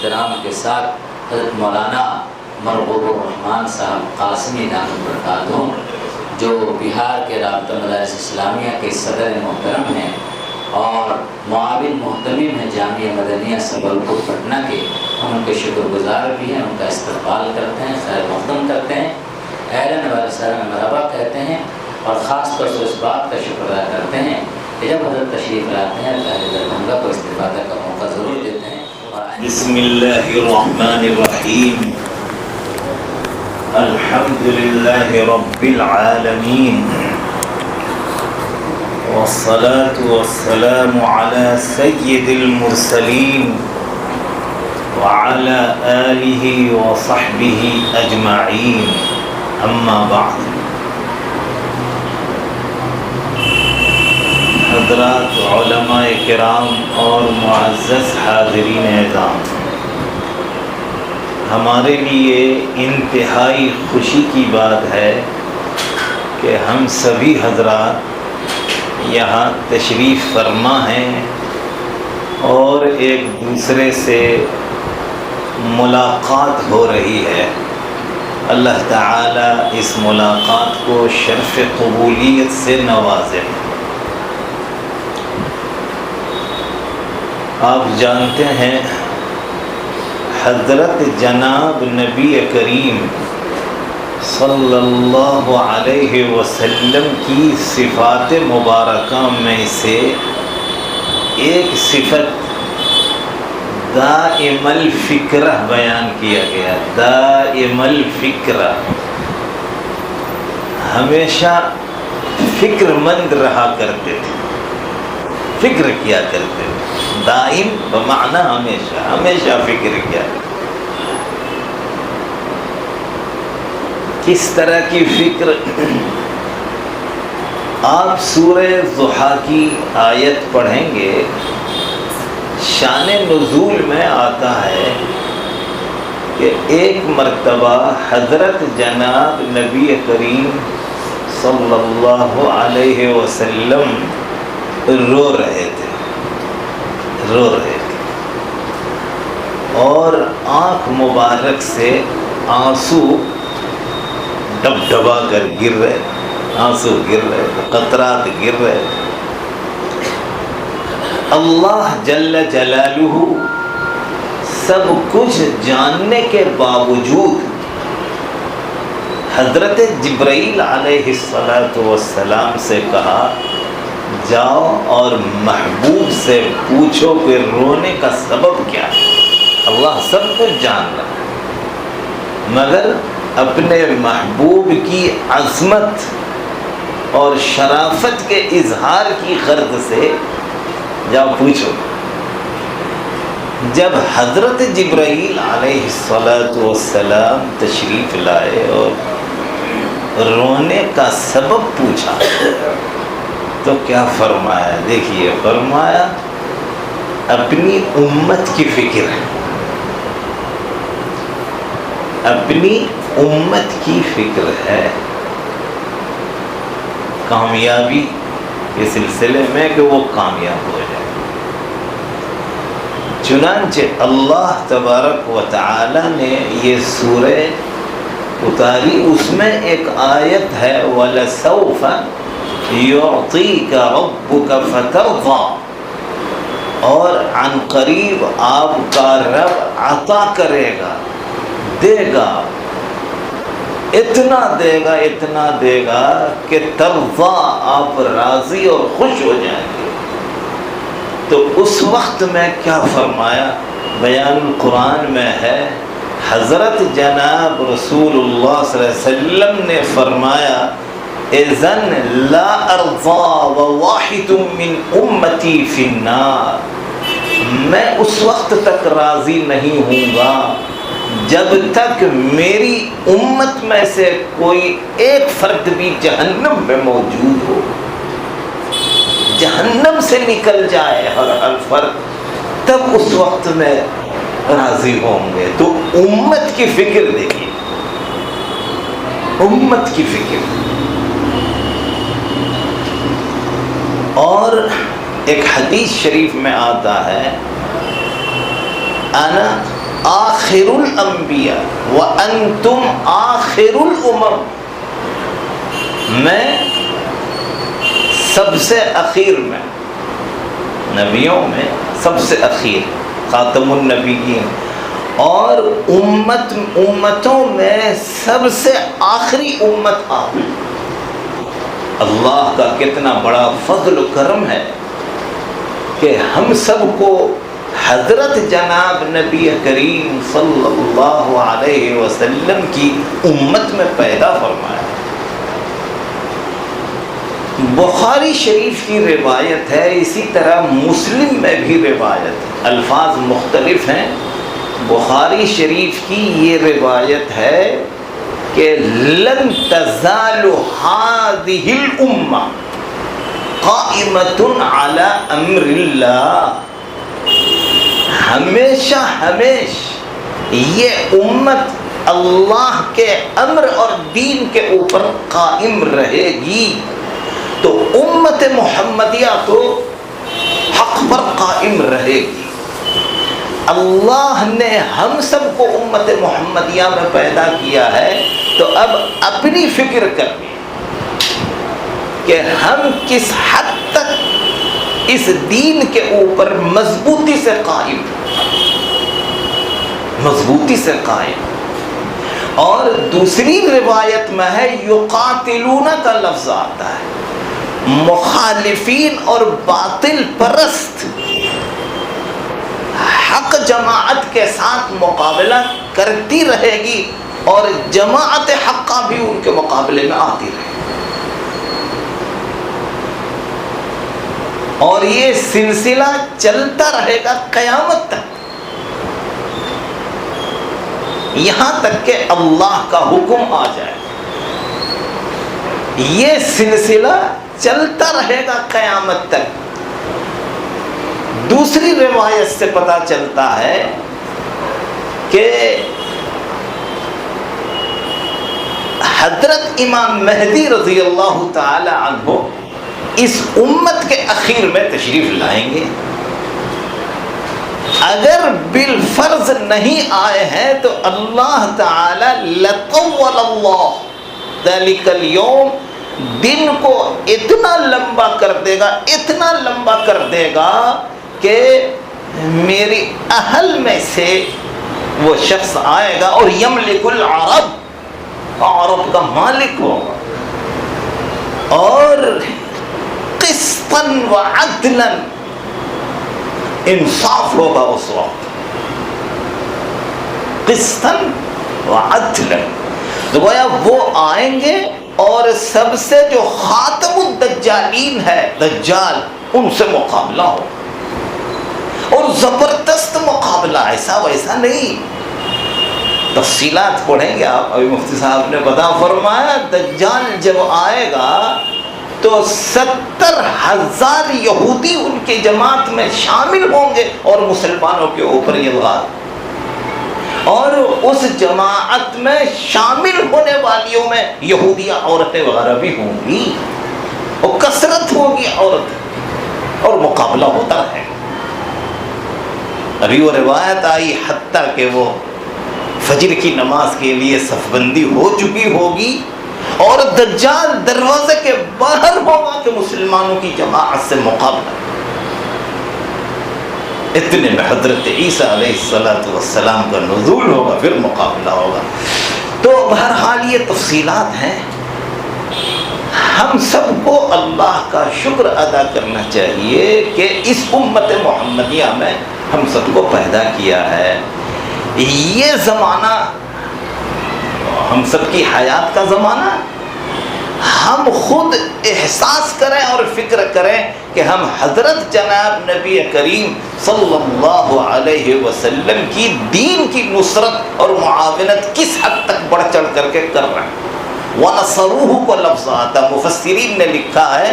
احترام کے ساتھ حضرت مولانا مرغوب الرحمان صاحب قاسمی دامت برکاتہم جو بہار کے رابطہ مدارس اسلامیہ کے صدر محترم ہیں اور معاون محتمم ہیں جامعہ مدنیہ سبل-پور پٹنہ کے، ہم ان کے شکر گزار بھی ہیں، ان کا استقبال کرتے ہیں، خیر مقدم کرتے ہیں، اہلاً و سہلاً مرحبا کہتے ہیں، اور خاص طور سے اس بات کا شکر ادا کرتے ہیں کہ جب حضرت تشریف لاتے ہیں اللہ درگاہ کو استفادہ کا موقع ضرور دیتے ہیں۔ بسم اللہ الرحمن الرحیم، الحمد للہ رب العالمین، والصلاة والسلام على سید المرسلین وعلى آلہ وصحبہ اجمعین، اما بعد۔ حضرات علماء کرام اور معزز حاضرین اعظام، ہمارے لیے انتہائی خوشی کی بات ہے کہ ہم سبھی حضرات یہاں تشریف فرما ہیں اور ایک دوسرے سے ملاقات ہو رہی ہے۔ اللہ تعالی اس ملاقات کو شرف قبولیت سے نوازے۔ آپ جانتے ہیں حضرت جناب نبی کریم صلی اللہ علیہ وسلم کی صفات مبارکہ میں سے ایک صفت دائم الفکرہ بیان کیا گیا۔ دائم الفکرہ، ہمیشہ فکر مند رہا کرتے تھے، فکر کیا کرتے تھے۔ دائم بمعنی ہمیشہ، ہمیشہ فکر کیا کرتے۔ کس طرح کی فکر؟ آپ سورہ ضحیٰ کی آیت پڑھیں گے، شان نزول میں آتا ہے کہ ایک مرتبہ حضرت جناب نبی کریم صلی اللہ علیہ وسلم رو رہے تھے، اور آنکھ مبارک سے آنسو ڈب ڈبا کر گر رہے، آنسو گر رہے، قطرات گر رہے۔ اللہ جل جلالہ سب کچھ جاننے کے باوجود حضرت جبرائیل علیہ السلام سے کہا جاؤ اور محبوب سے پوچھو کہ رونے کا سبب کیا ہے۔ اللہ سب کچھ جان رہا ہے، مگر اپنے محبوب کی عظمت اور شرافت کے اظہار کی غرض سے جاؤ پوچھو۔ جب حضرت جبرائیل علیہ السلام تشریف لائے اور رونے کا سبب پوچھا تو کیا فرمایا؟ دیکھیے، فرمایا اپنی امت کی فکر ہے، اپنی امت کی فکر ہے، کامیابی کے سلسلے میں کہ وہ کامیاب ہو جائے۔ چنانچہ اللہ تبارک و تعالی نے یہ سورہ اتاری، اس میں ایک آیت ہے وَلَسَوْفَ يُعْطِيكَ رَبُّكَ فَتَرْضَىٰ، اور عن قریب آپ کا رب عطا کرے گا، دے گا، اتنا دے گا، اتنا دے گا کہ ترضیٰ، آپ راضی اور خوش ہو جائیں گے۔ تو اس وقت میں کیا فرمایا؟ بیان القرآن میں ہے، حضرت جناب رسول اللہ صلی اللہ علیہ وسلم نے فرمایا اذن لا ارضى وواحد من امتی فی النار، میں اس وقت تک راضی نہیں ہوں گا جب تک میری امت میں سے کوئی ایک فرد بھی جہنم میں موجود ہو، جہنم سے نکل جائے ہر فرد، تب اس وقت میں راضی ہوں گے۔ تو امت کی فکر دیکھیے، امت کی فکر۔ اور ایک حدیث شریف میں آتا ہے انا آخر الانبیاء وانتم آخر الامم، میں سب سے اخیر میں، نبیوں میں سب سے اخیر، خاتم النبیین، اور امتوں میں سب سے آخری امت آپ۔ اللہ کا کتنا بڑا فضل و کرم ہے کہ ہم سب کو حضرت جناب نبی کریم صلی اللہ علیہ وسلم کی امت میں پیدا فرمایا۔ بخاری شریف کی روایت ہے، اسی طرح مسلم میں بھی روایت، الفاظ مختلف ہیں۔ بخاری شریف کی یہ روایت ہے کہ لن تزال هذه الامہ قائمۃ علی امر اللہ، ہمیشہ یہ امت اللہ کے امر اور دین کے اوپر قائم رہے گی۔ تو امت محمدیہ تو حق پر قائم رہے گی۔ اللہ نے ہم سب کو امت محمدیہ میں پیدا کیا ہے، تو اب اپنی فکر کرنی کہ ہم کس حد تک اس دین کے اوپر مضبوطی سے قائم۔ اور دوسری روایت میں ہے یقاتلون کا لفظ آتا ہے، مخالفین اور باطل پرست حق جماعت کے ساتھ مقابلہ کرتی رہے گی، اور جماعت حقہ بھی ان کے مقابلے میں آتی رہے گی، اور یہ سلسلہ چلتا رہے گا قیامت تک، یہاں تک کہ اللہ کا حکم آ جائے۔ یہ سلسلہ چلتا رہے گا قیامت تک۔ دوسری روایت سے پتہ چلتا ہے کہ حضرت امام مہدی رضی اللہ تعالی عنہ اس امت کے اخیر میں تشریف لائیں گے۔ اگر بالفرض نہیں آئے ہیں تو اللہ تعالی لطول اللہ ذلک اليوم، دن کو اتنا لمبا کر دے گا کہ میری اہل میں سے وہ شخص آئے گا اور یملک العرب، عرب کا مالک ہوگا، اور قسطا وعدلا، انصاف ہوگا اس وقت، قسطا وعدلا۔ تو گویا وہ آئیں گے اور سب سے جو خاتم الدجالین ہے، دجال، ان سے مقابلہ ہو، اور زبردست مقابلہ، ایسا ویسا نہیں۔ تفصیلات پڑھیں گے آپ، ابھی مفتی صاحب نے بتا فرمایا دجال جب آئے گا تو 70,000 یہودی ان کی جماعت میں شامل ہوں گے اور مسلمانوں کے اوپر یلغار، اور اس جماعت میں شامل ہونے والیوں میں یہودیاں عورتیں وغیرہ بھی ہوں گی، اور کثرت ہوگی عورت، اور مقابلہ ہوتا رہے۔ ابھی وہ روایت آئی حتیٰ کہ وہ فجر کی نماز کے لیے صف بندی ہو چکی ہوگی، اور دجال دروازے کے باہر ہوگا کہ مسلمانوں کی جماعت سے مقابلہ۔ اتنے میں حضرت عیسیٰ علیہ السلام کا نزول ہوگا، پھر مقابلہ ہوگا۔ تو بہرحال یہ تفصیلات ہیں۔ ہم سب کو اللہ کا شکر ادا کرنا چاہیے کہ اس امت محمدیہ میں ہم سب کو پیدا کیا ہے۔ یہ زمانہ ہم سب کی حیات کا زمانہ، ہم خود احساس کریں اور فکر کریں کہ ہم حضرت جناب نبی کریم صلی اللہ علیہ وسلم کی دین کی نصرت اور معاونت کس حد تک بڑھ چڑھ کر کے کر رہے ہیں۔ وَنَصَرُوهُ کو لفظ آتا، مفسرین نے لکھا ہے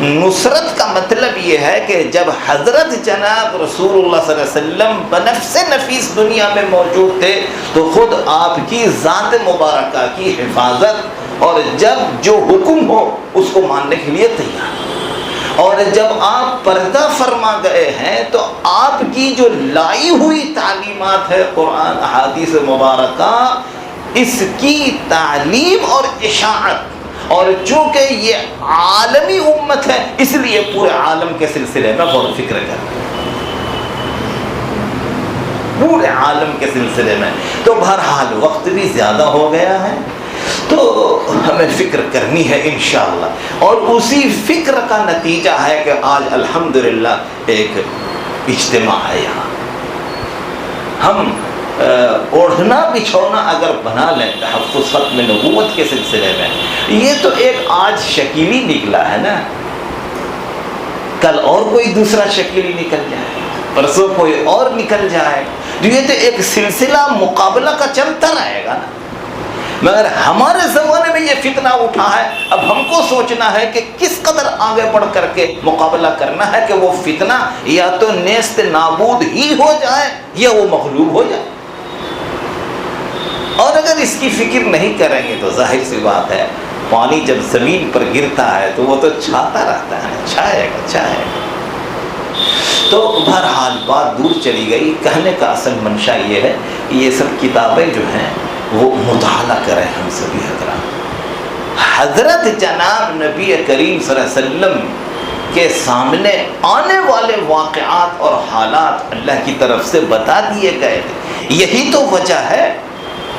نصرت کا مطلب یہ ہے کہ جب حضرت جناب رسول اللہ صلی اللہ علیہ وسلم بنفس نفیس دنیا میں موجود تھے تو خود آپ کی ذات مبارکہ کی حفاظت، اور جب جو حکم ہو اس کو ماننے کے لیے تیار، اور جب آپ پردہ فرما گئے ہیں تو آپ کی جو لائی ہوئی تعلیمات ہے قرآن احادیث مبارکہ، اس کی تعلیم اور اشاعت، اور چونکہ یہ عالمی امت ہے اس لیے پورے عالم کے سلسلے میں غور و فکر کریں، پورے عالم کے سلسلے میں۔ تو بہرحال وقت بھی زیادہ ہو گیا ہے تو ہمیں فکر کرنی ہے انشاءاللہ، اور اسی فکر کا نتیجہ ہے کہ آج الحمدللہ ایک اجتماع ہے یہاں۔ ہم اوڑھنا بچھونا اگر بنا لیں تحفظ ختم نبوت کے سلسلے میں، یہ تو ایک آج شکیلی نکلا ہے نا، کل اور کوئی دوسرا شکیلی نکل جائے، پرسوں کوئی اور نکل جائے، تو یہ تو ایک سلسلہ مقابلہ کا چلتا رہے گا نا۔ مگر ہمارے زمانے میں یہ فتنہ اٹھا ہے، اب ہم کو سوچنا ہے کہ کس قدر آگے بڑھ کر کے مقابلہ کرنا ہے کہ وہ فتنہ یا تو نیست نابود ہی ہو جائے یا وہ مغلوب ہو جائے۔ اور اگر اس کی فکر نہیں کریں گے تو ظاہر سی بات ہے، پانی جب زمین پر گرتا ہے تو وہ تو چھاتا رہتا ہے، چھائے گا۔ تو بہرحال بات دور چلی گئی، کہنے کا اصل منشا یہ ہے کہ یہ سب کتابیں جو ہیں وہ مطالعہ کریں ہم سبھی حضرات۔ حضرت جناب نبی کریم صلی اللہ علیہ وسلم کے سامنے آنے والے واقعات اور حالات اللہ کی طرف سے بتا دیے گئے تھے، یہی تو وجہ ہے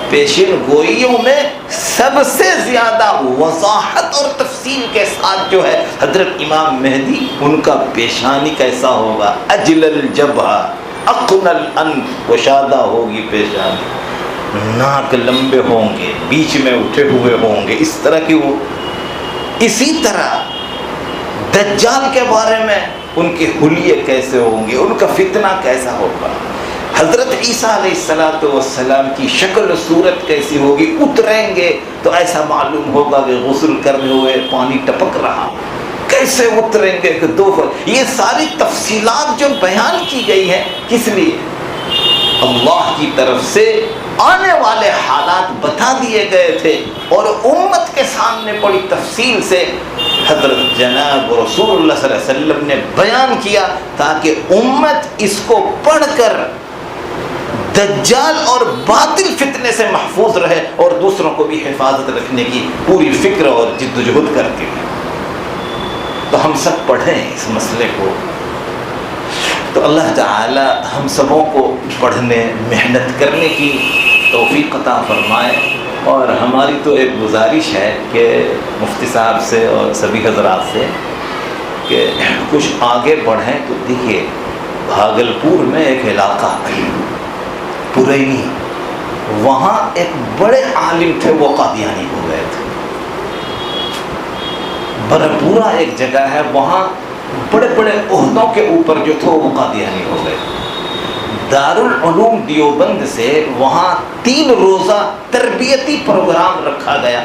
پیشین گوئیوں میں سب سے زیادہ وضاحت اور تفصیل کے ساتھ جو ہے حضرت امام مہدی، ان کا پیشانی کیسا ہوگا، اجل الجبہ اقن الانف، گشادہ ہوگی پیشانی، ناک لمبے ہوں گے، بیچ میں اٹھے ہوئے ہوں گے، اس طرح کی وہ۔ اسی طرح دجال کے بارے میں ان کے حلیے کیسے ہوں گے، ان کا فتنہ کیسا ہوگا، حضرت عیسیٰ علیہ السلام کی شکل و صورت کیسی ہوگی، اتریں گے تو ایسا معلوم ہوگا کہ غسل کرنے ہوئے پانی ٹپک رہا، کیسے اتریں گے کہ یہ ساری تفصیلات جو بیان کی گئی ہیں، کس لیے؟ اللہ کی طرف سے آنے والے حالات بتا دیے گئے تھے، اور امت کے سامنے بڑی تفصیل سے حضرت جناب رسول اللہ صلی اللہ علیہ وسلم نے بیان کیا، تاکہ امت اس کو پڑھ کر دجال اور باطل فتنے سے محفوظ رہے اور دوسروں کو بھی حفاظت رکھنے کی پوری فکر اور جد و جہد کرتی ہے۔ تو ہم سب پڑھیں اس مسئلے کو، تو اللہ تعالی ہم سبوں کو پڑھنے محنت کرنے کی توفیق عطا فرمائے۔ اور ہماری تو ایک گزارش ہے کہ مفتی صاحب سے اور سبھی حضرات سے کہ کچھ آگے بڑھیں۔ تو دیکھیے بھاگلپور میں ایک علاقہ پرینی، وہاں ایک بڑے عالم تھے، وہ قادیانی ہو گئے تھے۔ برپورہ ایک جگہ ہے، وہاں بڑے بڑے عہدوں کے اوپر جو تھے وہ قادیانی ہو گئے۔ دارالعلوم دیوبند سے وہاں 3 روزہ تربیتی پروگرام رکھا گیا،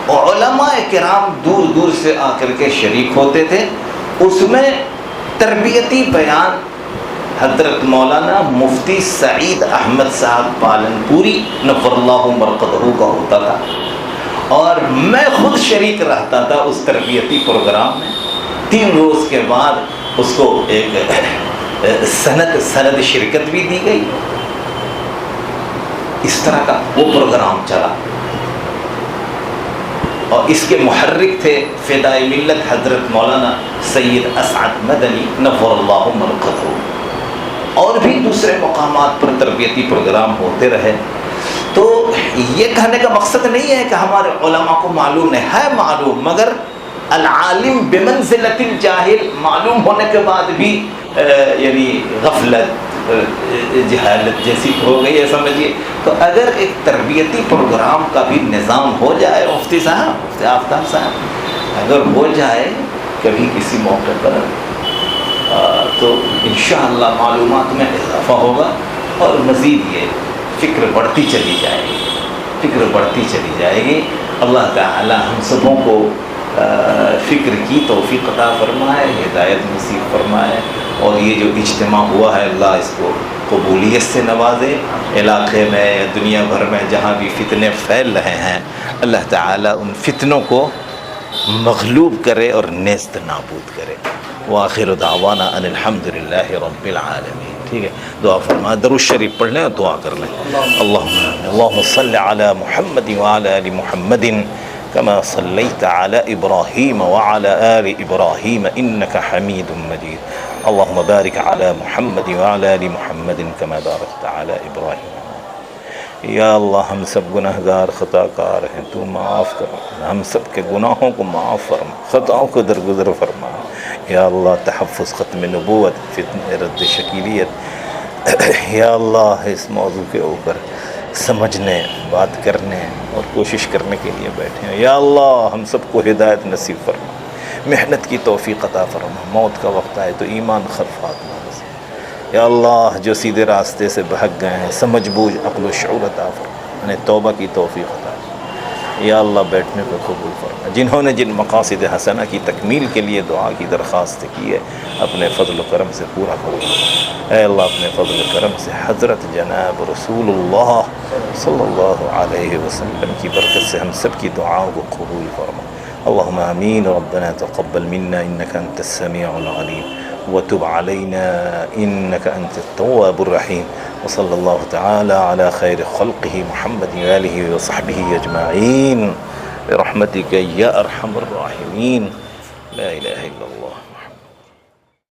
اور علماء کرام دور دور سے آ کر کے شریک ہوتے تھے۔ اس میں تربیتی بیان حضرت مولانا مفتی سعید احمد صاحب پالنپوری نور اللہ مرقدہ کا ہوتا تھا، اور میں خود شریک رہتا تھا اس تربیتی پروگرام میں۔ 3 روز کے بعد اس کو ایک سند شرکت بھی دی گئی، اس طرح کا وہ پروگرام چلا، اور اس کے محرک تھے فدائے ملت حضرت مولانا سید اسعد مدنی نور اللہ مرقدہ، اور بھی دوسرے مقامات پر تربیتی پروگرام ہوتے رہے۔ تو یہ کہنے کا مقصد نہیں ہے کہ ہمارے علماء کو معلوم نہیں ہے، معلوم، مگر العالم بمنزلۃ الجاہل، معلوم ہونے کے بعد بھی یعنی غفلت جہالت جیسی ہو گئی ہے، سمجھیے۔ تو اگر ایک تربیتی پروگرام کا بھی نظام ہو جائے، مفتی صاحب، مفتی آفتاب صاحب، اگر ہو جائے کبھی کسی موقع پر، تو انشاءاللہ معلومات میں اضافہ ہوگا، اور مزید یہ فکر بڑھتی چلی جائے گی، فکر بڑھتی چلی جائے گی۔ اللہ تعالی ہم سبوں کو فکر کی توفیق عطا فرمائے، ہدایت نصیب فرمائے، اور یہ جو اجتماع ہوا ہے اللہ اس کو قبولیت سے نوازے۔ علاقے میں یا دنیا بھر میں جہاں بھی فتنے پھیل رہے ہیں، اللہ تعالی ان فتنوں کو مغلوب کرے اور نیست نابود کرے. وآخر دعوانا ان الحمدللہ رب العالمین. ٹھیک ہے, دعا فرما, درود شریف پڑھ لیں اور دعا کر لیں. اللہم صلی علی محمد وعلی آل محمد كما صليت على إبراهيم وعلى آل إبراهيم إنك حميد مجيد. اللهم بارك على محمد وعلى آل محمد كما باركت على إبراهيم. یا اللہ ہم سب گناہ گار خطا کار ہیں, تو معاف کر, ہم سب کے گناہوں کو معاف فرما, خطاؤں کو درگزر فرما. یا اللہ تحفظ ختم نبوت, فتنہ رد شکیلیت, یا اللہ اس موضوع کے اوپر سمجھنے, بات کرنے اور کوشش کرنے کے لیے بیٹھے ہیں. یا اللہ ہم سب کو ہدایت نصیب فرما, محنت کی توفیق عطا فرما. موت کا وقت آئے تو ایمان خرفات. یا اللہ جو سیدھے راستے سے بھگ گئے ہیں, سمجھ بوجھ عقل و شعور عطا فرما, انہیں توبہ کی توفیق عطا فرما. یا اللہ بیٹھنے کو قبول فرما. جنہوں نے جن مقاصد حسنہ کی تکمیل کے لیے دعا کی درخواست کی ہے, اپنے فضل و کرم سے پورا فرما. اے اللہ اپنے فضل و کرم سے حضرت جناب رسول اللہ صلی اللہ علیہ وسلم کی برکت سے ہم سب کی دعاؤں کو قبول فرما. اللہم آمین. ربنا تقبل منا انک انت السمیع العلیم وتب علينا إنك أنت التواب الرحيم. وصلى الله تعالى على خير خلقه محمد وآله وصحبه أجمعين برحمتك يا أرحم الراحمين. لا إله إلا الله.